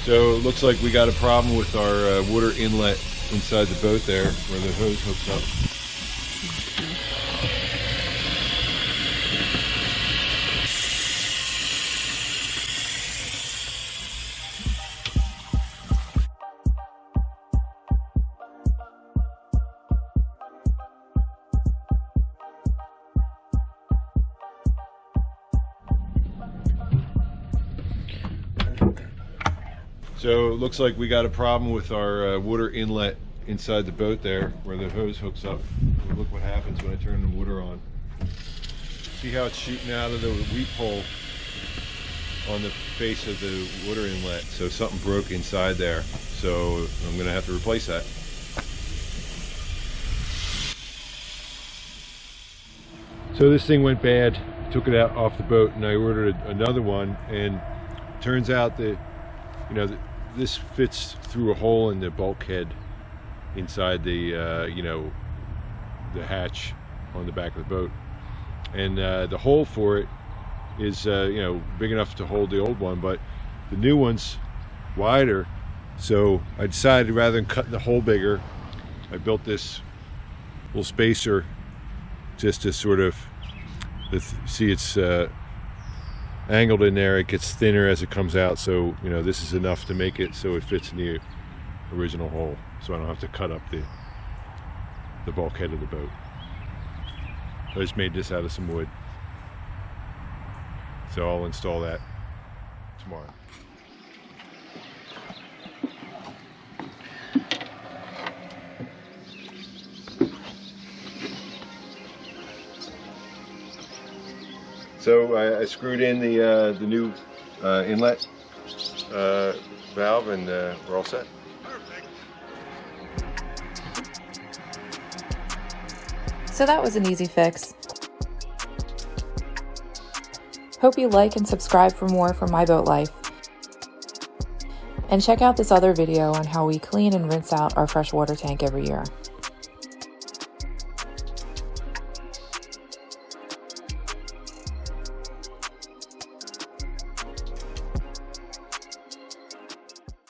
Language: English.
So it looks like we got a problem with our water inlet inside the boat there where the hose hooks up. So it looks like we got a problem with our water inlet inside the boat there where the hose hooks up. Look what happens when I turn the water on. See how it's shooting out of the weep hole on the face of the water inlet. So something broke inside there. So I'm going to have to replace that. So this thing went bad. Took it out off the boat and I ordered another one, and turns out that, you know, this fits through a hole in the bulkhead inside the the hatch on the back of the boat, and the hole for it is big enough to hold the old one, but the new one's wider. So I decided, rather than cutting the hole bigger, I built this little spacer just to sort of see it's angled in there. It gets thinner as it comes out, so this is enough to make it so it fits in the original hole, so I don't have to cut up the bulkhead of the boat. I just made this out of some wood, so I'll install that tomorrow. So I screwed in the new inlet valve, and we're all set. So that was an easy fix. Hope you like and subscribe for more from my boat life. And check out this other video on how we clean and rinse out our freshwater tank every year.